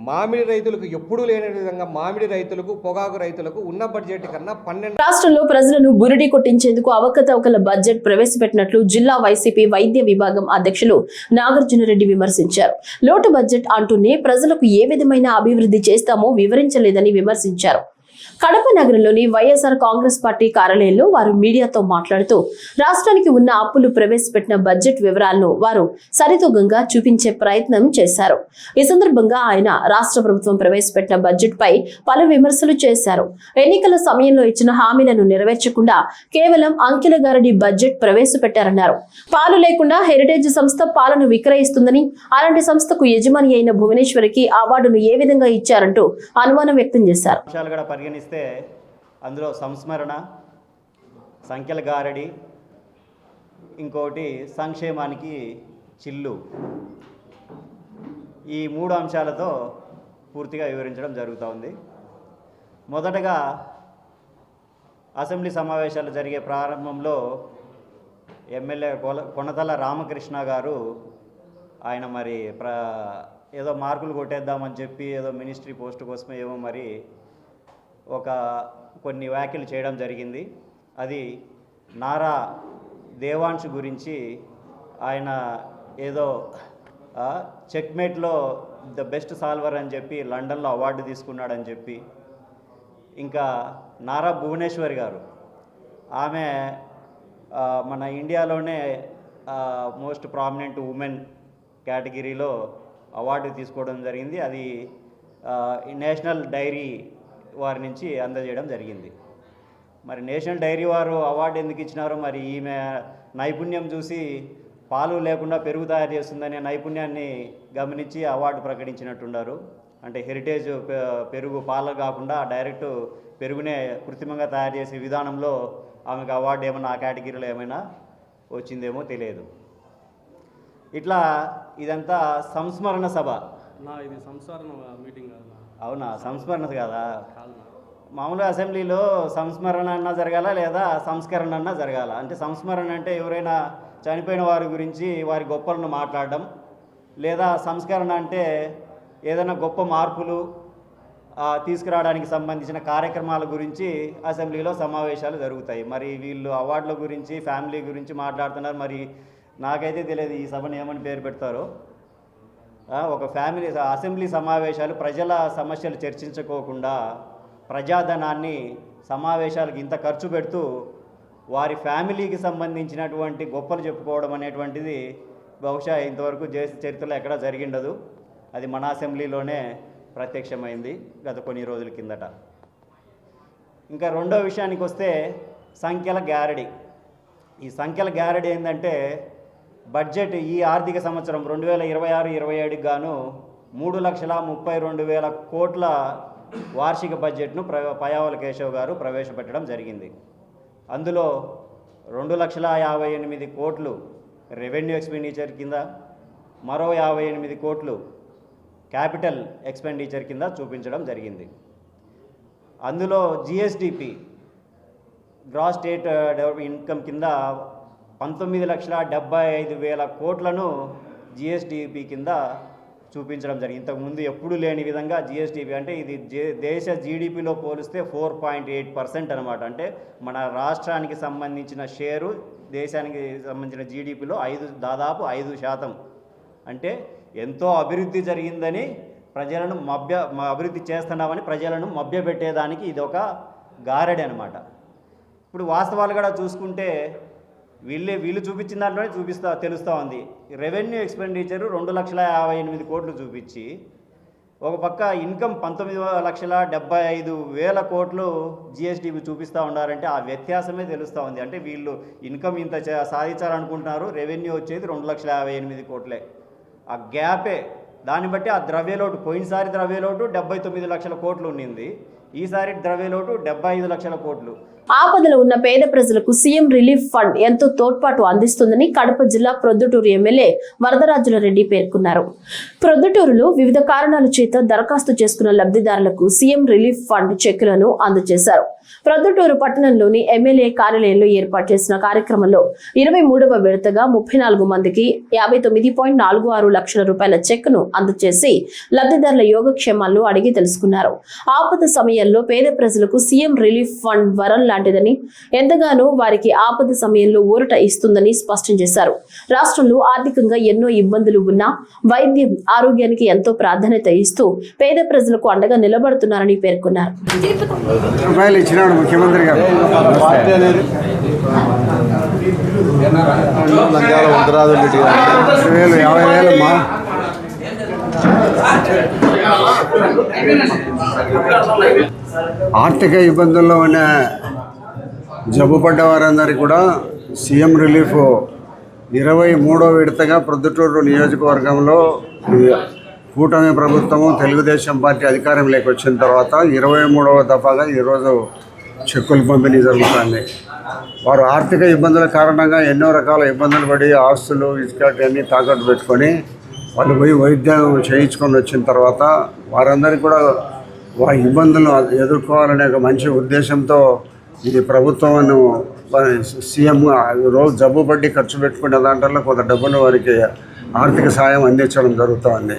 మామిడి రైతులకు ఎప్పుడూ లేని విధంగా మామిడి రైతులకు, పొగాకు రైతులకు ఉన్న బడ్జెట్ కన్నా 12. రాష్ట్రంలో ప్రజలను బురిడి కొట్టించేందుకు అవకతవకల బడ్జెట్ ప్రవేశపెట్టినట్లు జిల్లా వైసీపీ వైద్య విభాగం అధ్యక్షులు నాగార్జునరెడ్డి విమర్శించారు. లోటు బడ్జెట్ అంటూనే ప్రజలకు ఏ విధమైన అభివృద్ధి చేస్తామో వివరించలేదని విమర్శించారు. కడప నగరంలోని వైఎస్ఆర్ కాంగ్రెస్ పార్టీ కార్యాలయంలో వారు మీడియాతో మాట్లాడుతూ రాష్ట్రానికి ఉన్న అప్పులు ప్రవేశపెట్టిన బడ్జెట్ వివరాలను వారు సరితూగంగా చూపించే ప్రయత్నం చేశారు. ఈ సందర్భంగా ఆయన రాష్ట్ర ప్రభుత్వం ప్రవేశపెట్టిన బడ్జెట్ పై పలు విమర్శలు చేశారు. ఎన్నికల సమయంలో ఇచ్చిన హామీలను నెరవేర్చకుండా కేవలం అంకెల గారడి బడ్జెట్ ప్రవేశపెట్టారన్నారు. పాలు లేకుండా హెరిటేజ్ సంస్థ పాలను విక్రయిస్తుందని, అలాంటి సంస్థకు యజమాని అయిన భువనేశ్వరికి అవార్డును ఏ విధంగా ఇచ్చారంటూ అనుమానం వ్యక్తం చేశారు. అందులో సంస్మరణ, సంఖ్యల గారడి, ఇంకోటి సంక్షేమానికి చిల్లు, ఈ 3 అంశాలతో పూర్తిగా వివరించడం జరుగుతూ ఉంది. మొదటగా అసెంబ్లీ సమావేశాలు జరిగే ప్రారంభంలో ఎమ్మెల్యే కొనతల రామకృష్ణ గారు ఆయన మరి ఏదో మార్కులు కొట్టేద్దామని చెప్పి ఏదో మినిస్ట్రీ పోస్ట్ కోసమే ఏమో మరి కొన్ని వ్యాఖ్యలు చేయడం జరిగింది. అది నారా దేవాంశ్ గురించి ఆయన ఏదో చెక్మేట్లో ద బెస్ట్ సాల్వర్ అని చెప్పి లండన్లో అవార్డు తీసుకున్నాడని చెప్పి, ఇంకా నారా భువనేశ్వరి గారు ఆమె మన ఇండియాలోనే మోస్ట్ ప్రామినెంట్ ఉమెన్ కేటగిరీలో అవార్డు తీసుకోవడం జరిగింది. అది నేషనల్ డైరీ వారి నుంచి అందజేయడం జరిగింది. మరి నేషనల్ డైరీ వారు అవార్డు ఎందుకు ఇచ్చినారో మరి ఈమె నైపుణ్యం చూసి పాలు లేకుండా పెరుగు తయారు చేస్తుందనే నైపుణ్యాన్ని గమనించి అవార్డు ప్రకటించినట్టున్నారు. అంటే హెరిటేజ్ పెరుగు పాలు కాకుండా డైరెక్ట్ పెరుగునే కృత్రిమంగా తయారు చేసే విధానంలో ఆమెకు అవార్డు ఏమైనా ఆ కేటగిరీలో ఏమైనా వచ్చిందేమో తెలియదు. ఇట్లా ఇదంతా సంస్మరణ సభ. ఇది సంస్మరణ మీటింగ్ అవునా? సంస్మరణ కాదా? మామూలుగా అసెంబ్లీలో సంస్మరణ అన్నా జరగాల లేదా సంస్కరణ అన్నా జరగాల. అంటే సంస్మరణ అంటే ఎవరైనా చనిపోయిన వారి గురించి వారి గొప్పలను మాట్లాడడం, లేదా సంస్కరణ అంటే ఏదైనా గొప్ప మార్పులు తీసుకురావడానికి సంబంధించిన కార్యక్రమాల గురించి అసెంబ్లీలో సమావేశాలు జరుగుతాయి. మరి వీళ్ళు అవార్డుల గురించి ఫ్యామిలీ గురించి మాట్లాడుతున్నారు. మరి నాకైతే తెలియదు ఈ సభను ఏమని పేరు పెడతారో. ఒక ఫ్యామిలీ అసెంబ్లీ సమావేశాలు ప్రజల సమస్యలు చర్చించుకోకుండా ప్రజాధనాన్ని సమావేశాలకు ఇంత ఖర్చు పెడుతూ వారి ఫ్యామిలీకి సంబంధించినటువంటి గొప్పలు చెప్పుకోవడం అనేటువంటిది బహుశా ఇంతవరకు చరిత్రలో ఎక్కడా జరిగిండదు. అది మన అసెంబ్లీలోనే ప్రత్యక్షమైంది గత కొన్ని రోజుల కిందట. ఇంకా రెండో విషయానికి వస్తే సంఖ్యల గ్యారడీ. ఈ సంఖ్యల గ్యారడీ ఏంటంటే బడ్జెట్ ఈ ఆర్థిక సంవత్సరం 2026-27కి గాను 3,32,000 కోట్ల వార్షిక బడ్జెట్ను పయ్యావుల కేశవ్ గారు ప్రవేశపెట్టడం జరిగింది. అందులో 2,58,000 కోట్లు రెవెన్యూ ఎక్స్పెండిచర్ కింద, మరో 58 కోట్లు క్యాపిటల్ ఎక్స్పెండిచర్ కింద చూపించడం జరిగింది. అందులో GSDP gross state development income కింద 19,75,000 కోట్లను జిఎస్డిపి కింద చూపించడం జరిగింది. ఇంతకుముందు ఎప్పుడూ లేని విధంగా జిఎస్డిపి అంటే ఇది దేశ జీడిపిలో పోలిస్తే 4.8% అనమాట. అంటే మన రాష్ట్రానికి సంబంధించిన షేరు దేశానికి సంబంధించిన జీడిపిలో దాదాపు 5%. అంటే ఎంతో అభివృద్ధి జరిగిందని ప్రజలను అభివృద్ధి చేస్తున్నామని ప్రజలను మభ్యపెట్టేదానికి ఇది ఒక గారడి అనమాట. ఇప్పుడు వాస్తవాలు కూడా చూసుకుంటే వీళ్ళు చూపించిన దాంట్లోనే తెలుస్తూ ఉంది. రెవెన్యూ ఎక్స్పెండిచరు 2,58,000 కోట్లు చూపించి ఒక పక్క ఇన్కమ్ 19,75,000 కోట్లు జిఎస్డిపి చూపిస్తూ ఉన్నారంటే ఆ వ్యత్యాసమే తెలుస్తూ ఉంది. అంటే వీళ్ళు ఇన్కమ్ ఇంత సాధించాలనుకుంటున్నారు, రెవెన్యూ వచ్చేది 2,58,000 కోట్లే. ఆ గ్యాపే దాన్ని బట్టి ఆ ద్రవ్యలోటు పోయినసారి ద్రవ్యలోటు 79 లక్షల కోట్లు ఉండింది, ఈసారి ద్రవ్యలోటు 75 లక్షల కోట్లు. ఆపదలో ఉన్న పేద ప్రజలకు సీఎం రిలీఫ్ ఫండ్ ఎంతో తోడ్పాటు అందిస్తుందని కడప జిల్లా ప్రొద్దుటూరు ఎమ్మెల్యే వరదరాజుల రెడ్డి పేర్కొన్నారు. ప్రొద్దుటూరులో వివిధ కారణాల చేత దరఖాస్తు చేసుకున్న లబ్ధిదారులకు సీఎం రిలీఫ్ ఫండ్ చెక్కులను అందజేశారు. ప్రొద్దుటూరు పట్టణంలోని ఎమ్మెల్యే కార్యాలయంలో ఏర్పాటు చేసిన కార్యక్రమంలో 23వ విడతగా 34 మందికి 59.46 లక్షల రూపాయల చెక్కును అందజేసి లబ్ధిదారుల యోగక్షేమాలను అడిగి తెలుసుకున్నారు. ఆపద సమయంలో పేద ప్రజలకు సీఎం రిలీఫ్ ఫండ్ వరం లాంటిదని, ఎంతగానో వారికి ఆపద సమయంలో ఊరట ఇస్తుందని స్పష్టం చేశారు. రాష్ట్రంలో ఆర్థికంగా ఎన్నో ఇబ్బందులు ఉన్నా వైద్యం ఆరోగ్యానికి ఎంతో ప్రాధాన్యత ఇస్తూ పేద ప్రజలకు అండగా నిలబడుతున్నారని పేర్కొన్నారు. ముఖ్యమంత్రి గారు ఆర్థిక ఇబ్బందుల్లో ఉన్న జబ్బు పడ్డ వారందరికీ కూడా సీఎం రిలీఫ్ 23వ విడతగా ప్రొద్దుటూరు నియోజకవర్గంలో కూటమి ప్రభుత్వము తెలుగుదేశం పార్టీ అధికారంలోకి వచ్చిన తర్వాత 23వ దఫాగా ఈరోజు చెక్కులు పంపిణీ జరుగుతుంది. వారు ఆర్థిక ఇబ్బందుల కారణంగా ఎన్నో రకాల ఇబ్బందులు పడి ఆస్తులు ఇసుకటి అన్నీ తాకట్టు పెట్టుకొని వాళ్ళు పోయి వైద్యం చేయించుకొని వచ్చిన తర్వాత వారందరికీ కూడా వారి ఇబ్బందులు ఎదుర్కోవాలనే ఒక మంచి ఉద్దేశంతో ఈ ప్రభుత్వం సీఎం రోజు జబ్బు పట్టి ఖర్చు పెట్టుకునే దాంట్లో కొంత డబ్బులు వారికి ఆర్థిక సాయం అందించడం జరుగుతుంది.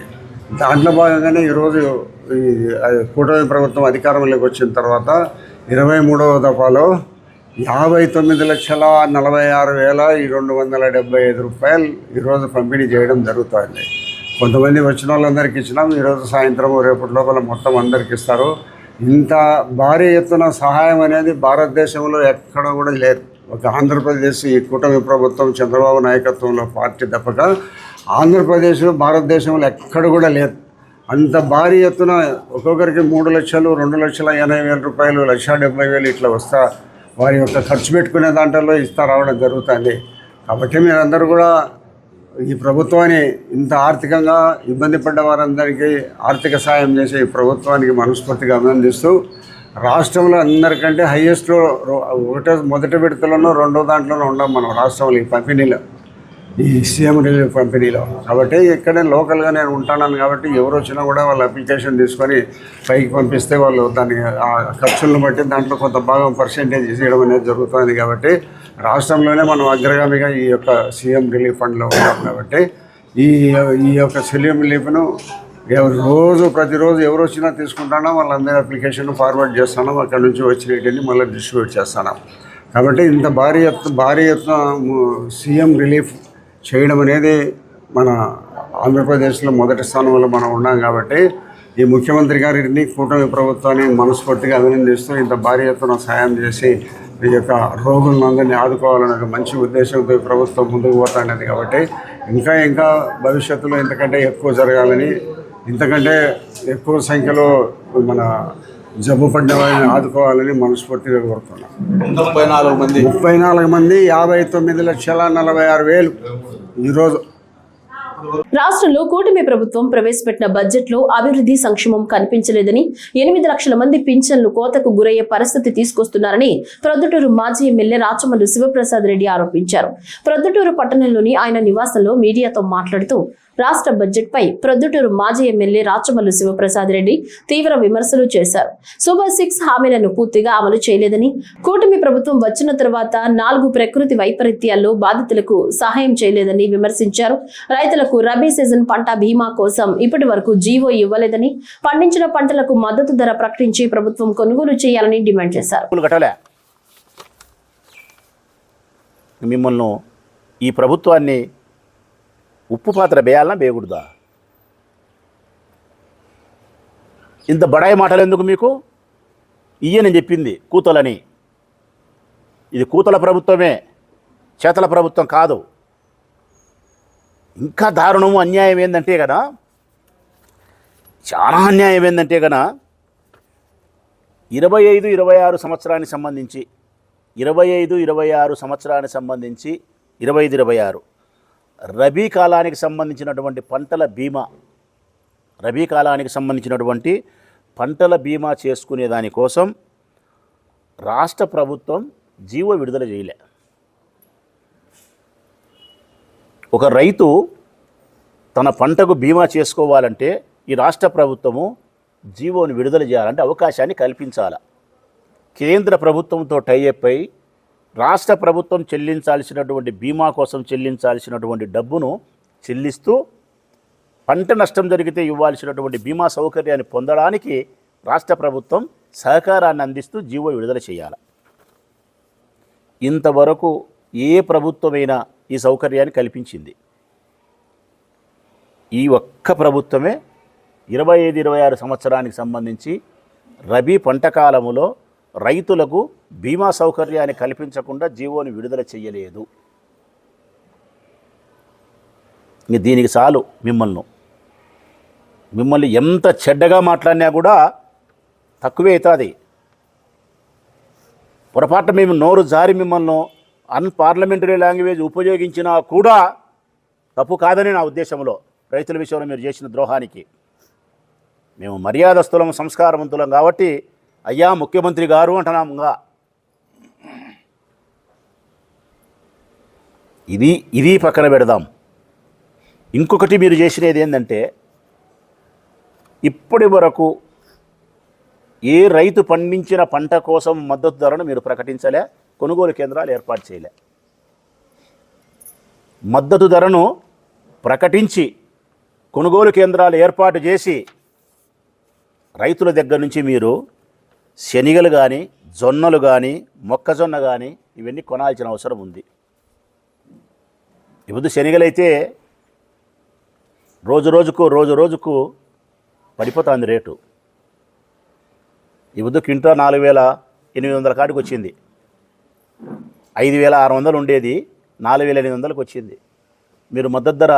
దాంట్లో భాగంగానే ఈరోజు ఈ కూటమి ప్రభుత్వం అధికారంలోకి వచ్చిన తర్వాత 23వ దఫాలో 59,46,275 రూపాయలు ఈరోజు పంపిణీ చేయడం జరుగుతుంది. కొంతమంది వచ్చిన వాళ్ళందరికీ ఇచ్చినాం. ఈరోజు సాయంత్రం రేపటి లోపల మొత్తం అందరికి ఇస్తారు. ఇంత భారీ ఎత్తున సహాయం అనేది భారతదేశంలో ఎక్కడ కూడా లేదు. ఒక ఆంధ్రప్రదేశ్ ఈ కూటమి ప్రభుత్వం చంద్రబాబు నాయకత్వంలో పార్టీ తప్పక ఆంధ్రప్రదేశ్ భారతదేశంలో ఎక్కడ కూడా లేదు. అంత భారీ ఎత్తున ఒక్కొక్కరికి 3 లక్షలు, 2,80,000 రూపాయలు, 1,70,000 ఇట్లా వస్తా వారి యొక్క ఖర్చు పెట్టుకునే దాంట్లో ఇస్తా రావడం జరుగుతుంది. కాబట్టి మీరందరూ కూడా ఈ ప్రభుత్వాన్ని ఇంత ఆర్థికంగా ఇబ్బంది పడ్డ వారందరికీ ఆర్థిక సాయం చేసే ఈ ప్రభుత్వానికి మనస్ఫూర్తిగా అభినందిస్తూ, రాష్ట్రంలో అందరికంటే హైయెస్ట్లో మొదటి విడతలోనూ 2వ దాంట్లోనూ ఉన్నాం మనం రాష్ట్రంలో ఈ పంపిణీలో, ఈ సీఎం రిలీఫ్ పంపిణీలో. కాబట్టి ఇక్కడే లోకల్గా నేను ఉంటున్నాను కాబట్టి ఎవరు వచ్చినా కూడా వాళ్ళు అప్లికేషన్ తీసుకొని పైకి పంపిస్తే వాళ్ళు దాన్ని ఆ ఖర్చులను బట్టి దాంట్లో కొంత భాగం పర్సెంటేజ్ ఇవ్వడం అనేది జరుగుతుంది. కాబట్టి రాష్ట్రంలోనే మనం అగ్రగామిగా ఈ యొక్క సీఎం రిలీఫ్ ఫండ్లో ఉన్నాం. కాబట్టి ఈ యొక్క సీఎం రిలీఫ్ను ప్రతిరోజు ఎవరు వచ్చినా తీసుకుంటున్నాం, వాళ్ళందరి అప్లికేషన్ ఫార్వర్డ్ చేస్తున్నాం. అక్కడ నుంచి వచ్చినవి మళ్ళీ డిస్ట్రిబ్యూట్ చేస్తున్నాం. కాబట్టి ఇంత భారీ ఎత్తున సీఎం రిలీఫ్ చేయడం అనేది మన ఆంధ్రప్రదేశ్లో మొదటి స్థానంలో మనం ఉన్నాం. కాబట్టి ఈ ముఖ్యమంత్రి గారిని కూటమి ప్రభుత్వాన్ని మనస్ఫూర్తిగా అభినందిస్తూ ఇంత భారీ ఎత్తున సాయం చేసి ఈ యొక్క రోగులందరినీ ఆదుకోవాలనే ఒక మంచి ఉద్దేశంతో ఈ ప్రభుత్వం ముందుకు పోతున్నది. కాబట్టి ఇంకా భవిష్యత్తులో ఇంతకంటే ఎక్కువ జరగాలని, ఇంతకంటే ఎక్కువ సంఖ్యలో మన జబ్బు పడిన వారిని ఆదుకోవాలని మనస్ఫూర్తిగా కోరుతున్నాం. 34 మంది 59,46,000 ఈరోజు. రాష్ట్రంలో కూటమి ప్రభుత్వం ప్రవేశపెట్టిన బడ్జెట్ లో అభివృద్ధి సంక్షేమం కనిపించలేదని, 8 లక్షల మంది పింఛన్లు కోతకు గురయ్యే పరిస్థితి తీసుకొస్తున్నారని ప్రొద్దుటూరు మాజీ ఎమ్మెల్యే రాచమల్లు శివప్రసాద్ రెడ్డి ఆరోపించారు. ప్రొద్దుటూరు పట్టణంలోని ఆయన నివాసంలో మీడియాతో మాట్లాడుతూ రాష్ట్ర బడ్జెట్ పై ప్రొద్దుటూరు మాజీ ఎమ్మెల్యే రాచమల్లు శివప్రసాద్ రెడ్డి తీవ్ర విమర్శలు చేశారు. సూపర్ 6 హామీలను పూర్తిగా అమలు చేయలేదని, కూటమి ప్రభుత్వం వచ్చిన తర్వాత 4 ప్రకృతి వైపరీత్యాల్లో బాధితులకు సహాయం చేయలేదని విమర్శించారు. రైతులకు రబీ సీజన్ పంట బీమా కోసం ఇప్పటి వరకు జీవో ఇవ్వలేదని, పండించిన పంటలకు మద్దతు ధర ప్రకటించి ప్రభుత్వం కొనుగోలు చేయాలని డిమాండ్ చేశారు. మిమ్మల్ని ఈ ప్రభుత్వాన్ని ఉప్పు పాత్ర వేయాలన్నా వేయకూడదా? ఇంత బడాయి మాటలు ఎందుకు మీకు? నేను చెప్పింది కూతలని. ఇది కూతల ప్రభుత్వమే, చేతల ప్రభుత్వం కాదు. ఇంకా దారుణము అన్యాయం ఏంటంటే కదా, చాలా అన్యాయం ఏంటంటే కదా, 25-26 సంవత్సరానికి సంబంధించి 25-26 సంవత్సరానికి సంబంధించి 25-26 రబీ కాలానికి సంబంధించినటువంటి పంటల బీమా చేసుకునే దానికోసం రాష్ట్ర ప్రభుత్వం జీవో విడుదల చేయలే. ఒక రైతు తన పంటకు బీమా చేసుకోవాలంటే ఈ రాష్ట్ర ప్రభుత్వము జీవోని విడుదల చేయాలంటే అవకాశాన్ని కల్పించాలి. కేంద్ర ప్రభుత్వంతో టైఅప్ అయి రాష్ట్ర ప్రభుత్వం చెల్లించాల్సినటువంటి బీమా కోసం చెల్లించాల్సినటువంటి డబ్బును చెల్లిస్తూ పంట నష్టం జరిగితే ఇవ్వాల్సినటువంటి బీమా సౌకర్యాన్ని పొందడానికి రాష్ట్ర ప్రభుత్వం సహకారాన్ని అందిస్తూ జీవో విడుదల చేయాలి. ఇంతవరకు ఏ ప్రభుత్వమైనా ఈ సౌకర్యాన్ని కల్పించింది? ఈ ఒక్క ప్రభుత్వమే 25-26 సంవత్సరానికి సంబంధించి రబీ పంట కాలములో రైతులకు బీమా సౌకర్యాన్ని కల్పించకుండా జీవోని విడుదల చేయలేదు. దీనికి చాలు. మిమ్మల్ని ఎంత చెడ్డగా మాట్లాడినా కూడా తక్కువే అవుతుంది. పొరపాటు మేము నోరు జారి మిమ్మల్ని అన్పార్లమెంటరీ లాంగ్వేజ్ ఉపయోగించినా కూడా తప్పు కాదని నా ఉద్దేశంలో. రైతుల విషయంలో మీరు చేసిన ద్రోహానికి మేము మర్యాదస్తులం, సంస్కారవంతులం కాబట్టి అయ్యా ముఖ్యమంత్రి గారు అంటున్నాముగా. ఇది పక్కన పెడదాం. ఇంకొకటి మీరు చేసినది ఏంటంటే, ఇప్పటి వరకు ఏ రైతు పండించిన పంట కోసం మద్దతు ధరను మీరు ప్రకటించలే, కొనుగోలు కేంద్రాలు ఏర్పాటు చేయలే. మద్దతు ధరను ప్రకటించి కొనుగోలు కేంద్రాలు ఏర్పాటు చేసి రైతుల దగ్గర నుంచి మీరు శనగలు కానీ, జొన్నలు కానీ, మొక్కజొన్న కానీ ఇవన్నీ కొనాల్సిన అవసరం ఉంది. ఇప్పుడు శనగలైతే రోజు రోజుకు పడిపోతుంది రేటు. ఇప్పుడు క్వింటా 4,800 కాడికి వచ్చింది. 5,600 ఉండేది 4,800కి వచ్చింది. మీరు మద్దతు ధర,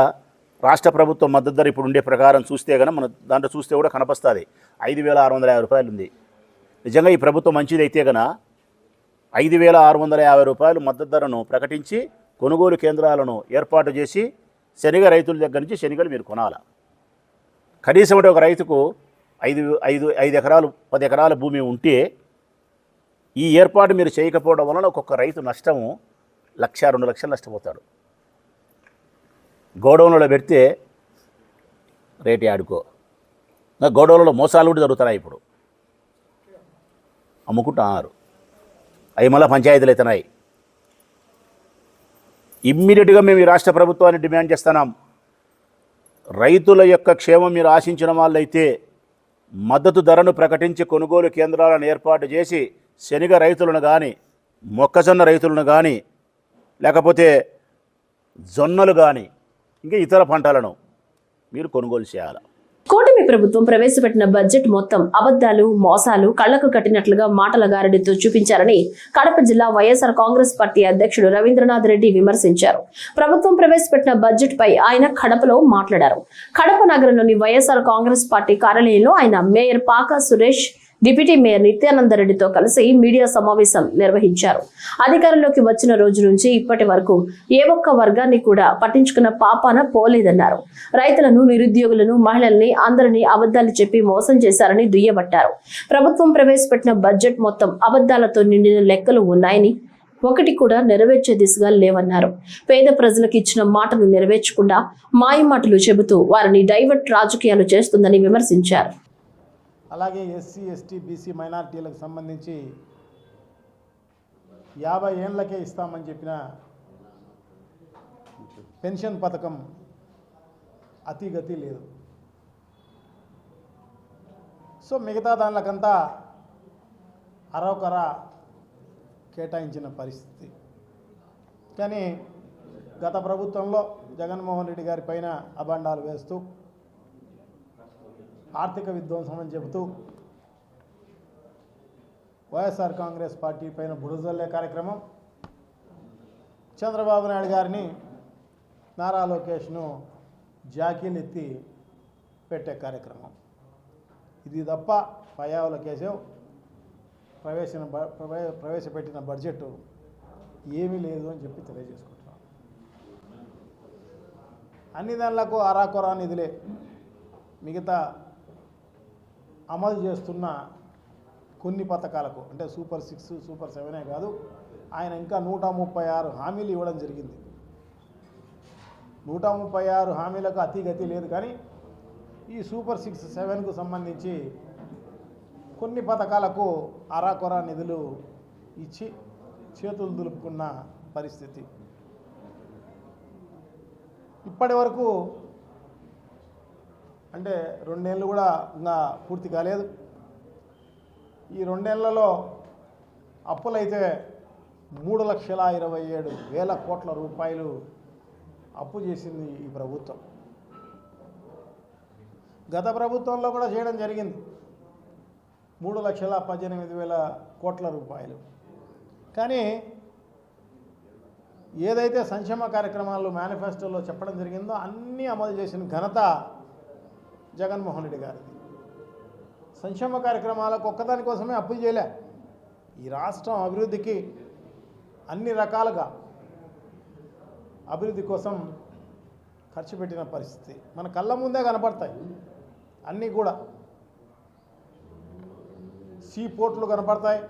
రాష్ట్ర ప్రభుత్వం మద్దతు ధర ఇప్పుడు ఉండే ప్రకారం చూస్తే కనుక మన దాంట్లో చూస్తే కూడా కనపస్తుంది 5,650 రూపాయలు ఉంది. నిజంగా ఈ ప్రభుత్వం మంచిదైతే కనుక 5,650 రూపాయలు మద్దతు ధరను ప్రకటించి కొనుగోలు కేంద్రాలను ఏర్పాటు చేసి శనగ రైతుల దగ్గర నుంచి శనగలు మీరు కొనాలి. కనీసం అంటే ఒక రైతుకు 5 ఎకరాలు 10 ఎకరాల భూమి ఉంటే ఈ ఏర్పాటు మీరు చేయకపోవడం వలన ఒక్కొక్క రైతు నష్టము 1,00,000-2 లక్షలు నష్టపోతాడు. గోడౌన్లలో పెడితే రేటు ఆడుకో. గోడౌన్లలో మోసాలు కూడా జరుగుతున్నాయి. ఇప్పుడు అమ్ముకుంటున్నారు, అవి మళ్ళీ పంచాయతీలు అవుతున్నాయి. ఇమ్మీడియట్గా మేము ఈ రాష్ట్ర ప్రభుత్వాన్ని డిమాండ్ చేస్తున్నాం. రైతుల యొక్క క్షేమం మీరు ఆశించిన వాళ్ళైతే మద్దతు ధరను ప్రకటించి కొనుగోలు కేంద్రాలను ఏర్పాటు చేసి శనగ రైతులను కానీ, మొక్కజొన్న రైతులను కానీ, లేకపోతే జొన్నలు కానీ ఇంకా ఇతర పంటలను మీరు కొనుగోలు చేయాలి. కూటమి ప్రభుత్వం ప్రవేశపెట్టిన బడ్జెట్ మొత్తం అబద్ధాలు, మోసాలు, కళ్లకు కట్టినట్లుగా మాటల గారడితో చూపించారని కడప జిల్లా వైఎస్ఆర్ కాంగ్రెస్ పార్టీ అధ్యక్షుడు రవీంద్రనాథ్ రెడ్డి విమర్శించారు. ప్రభుత్వం ప్రవేశపెట్టిన బడ్జెట్ పై ఆయన కడపలో మాట్లాడారు. కడప నగరంలోని వైఎస్ఆర్ కాంగ్రెస్ పార్టీ కార్యాలయంలో ఆయన mayor pak Suresh, deputy mayor నిత్యానందరెడ్డితో కలిసి మీడియా సమావేశం నిర్వహించారు. అధికారంలోకి వచ్చిన రోజు నుంచి ఇప్పటి వరకు ఏ ఒక్క వర్గాన్ని కూడా పట్టించుకున్న పాపాన పోలేదన్నారు. రైతులను, నిరుద్యోగులను, మహిళల్ని అందరినీ అబద్ధాలు చెప్పి మోసం చేశారని దుయ్యబట్టారు. ప్రభుత్వం ప్రవేశపెట్టిన బడ్జెట్ మొత్తం అబద్ధాలతో నిండిన లెక్కలు ఉన్నాయని, ఒకటి కూడా నెరవేర్చే దిశగా లేవన్నారు. పేద ప్రజలకు ఇచ్చిన మాటలు నెరవేర్చకుండా మాయమాటలు చెబుతూ వారిని డైవర్ట్ రాజకీయాలు చేస్తుందని విమర్శించారు. అలాగే ఎస్సీ, ఎస్టీ, బీసీ మైనారిటీలకు సంబంధించి 50 ఏళ్లకే ఇస్తామని చెప్పిన పెన్షన్ పథకం అతిగతి లేదు. సో మిగతా దానికంతా అరొకర కేటాయించిన పరిస్థితి. కానీ గత ప్రభుత్వంలో జగన్మోహన్ రెడ్డి గారి పైన అబండాలు వేస్తూ, ఆర్థిక విధ్వంసం అని చెబుతూ వైఎస్ఆర్ కాంగ్రెస్ పార్టీ పైన బురదల్లే కార్యక్రమం, చంద్రబాబు నాయుడు గారిని, నారా లోకేష్ను జాకీలు ఎత్తి పెట్టే కార్యక్రమం. ఇది తప్ప పయావుల కేశవ్ ప్రవేశపెట్టిన బడ్జెట్ ఏమీ లేదు అని చెప్పి తెలియజేసుకుంటున్నాం. అన్ని దానిలకు ఆరాకొరా నిధులే. మిగతా అమలు చేస్తున్న కొన్ని పథకాలకు, అంటే సూపర్ 6, సూపర్ 7 కాదు, ఆయన ఇంకా 136 హామీలు ఇవ్వడం జరిగింది. 136 హామీలకు అతిగతి లేదు. కానీ ఈ సూపర్ 6, 7కు సంబంధించి కొన్ని పథకాలకు అరాకొరా నిధులు ఇచ్చి చేతులు దులుపుకున్న పరిస్థితి. ఇప్పటి వరకు అంటే 2 ఏళ్ళు కూడా ఇంకా పూర్తి కాలేదు. ఈ 2 ఏళ్లలో అప్పులైతే 3,27,000 కోట్ల రూపాయలు అప్పు చేసింది ఈ ప్రభుత్వం. గత ప్రభుత్వంలో కూడా చేయడం జరిగింది 3,18,000 కోట్ల రూపాయలు. కానీ ఏదైతే సంక్షేమ కార్యక్రమాలు మేనిఫెస్టోలో చెప్పడం జరిగిందో అన్నీ అమలు చేసిన ఘనత జగన్మోహన్ రెడ్డి గారిది. సంక్షేమ కార్యక్రమాలకు ఒక్కదానికోసమే అప్పులు చేయలే. ఈ రాష్ట్రం అభివృద్ధికి అన్ని రకాలుగా అభివృద్ధి కోసం ఖర్చు పెట్టిన పరిస్థితి మన కళ్ళ ముందే కనపడతాయి. అన్నీ కూడా సీ పోర్ట్లు కనపడతాయి.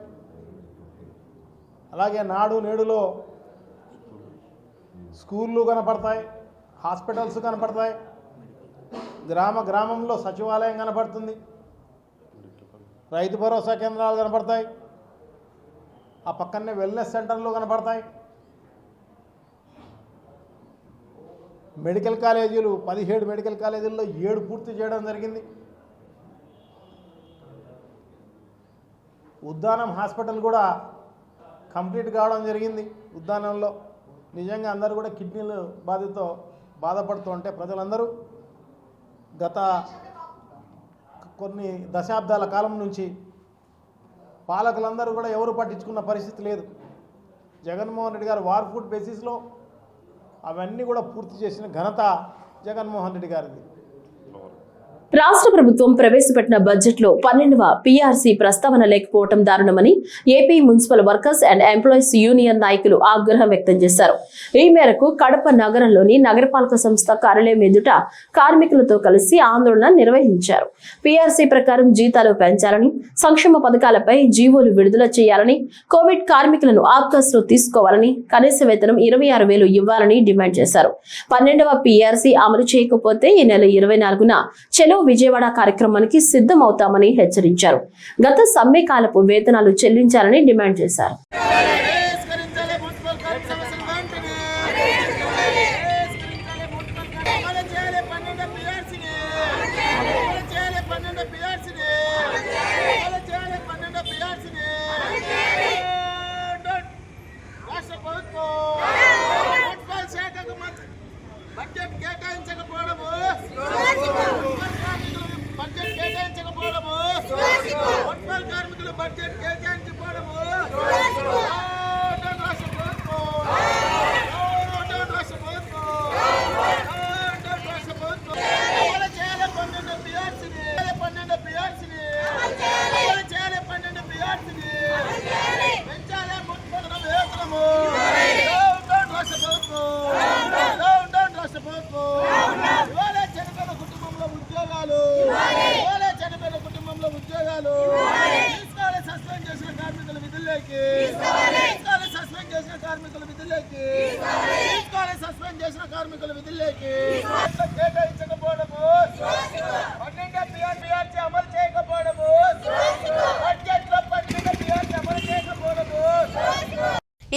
అలాగే నాడు నేడులో స్కూళ్ళు కనపడతాయి, హాస్పిటల్స్ కనపడతాయి, గ్రామంలో సచివాలయం కనపడుతుంది, రైతు భరోసా కేంద్రాలు కనపడతాయి, ఆ పక్కనే వెల్నెస్ సెంటర్లు కనపడతాయి, మెడికల్ కాలేజీలు 17 మెడికల్ కాలేజీల్లో 7 పూర్తి చేయడం జరిగింది. ఉద్దానం హాస్పిటల్ కూడా కంప్లీట్ కావడం జరిగింది. ఉద్దానంలో నిజంగా అందరూ కూడా కిడ్నీలు బాధపడుతూ ఉంటే ప్రజలందరూ గత కొన్ని దశాబ్దాల కాలం నుంచి పాలకులందరూ కూడా ఎవరు పట్టించుకున్న పరిస్థితి లేదు. జగన్మోహన్ రెడ్డి గారు వార్ ఫుడ్ బేసిస్లో అవన్నీ కూడా పూర్తి చేసిన ఘనత జగన్మోహన్ రెడ్డి గారిది. రాష్ట్ర ప్రభుత్వం ప్రవేశపెట్టిన బడ్జెట్లో 12వ పీఆర్సీ ప్రస్తావన లేకపోవడం దారుణమని AP municipal workers and employees union నాయకులు ఆగ్రహం వ్యక్తం చేశారు. ఈ మేరకు కడప నగరంలోని నగరపాలక సంస్థ కార్యాలయం ఎదుట కార్మికులతో కలిసి ఆందోళన నిర్వహించారు. పీఆర్సీ ప్రకారం జీతాలు పెంచాలని, సంక్షేమ పథకాలపై జీవోలు విడుదల చేయాలని, కోవిడ్ కార్మికులను ఆబ్కాస్లో తీసుకోవాలని, కనీస వేతనం 26,000 ఇవ్వాలని డిమాండ్ చేశారు. 12వ పీఆర్సీ అమలు చేయకపోతే ఈ నెల 24న చెలో విజయవాడ కార్యక్రమానికి సిద్ధమవుతామని హెచ్చరించారు. గత సమ్మె కాలపు వేతనాలు చెల్లించాలని డిమాండ్ చేశారు.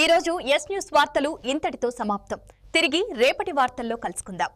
ఈ రోజు ఎస్ న్యూస్ వార్తలు ఇంతటితో సమాప్తం. తిరిగి రేపటి వార్తల్లో కలుసుకుందాం.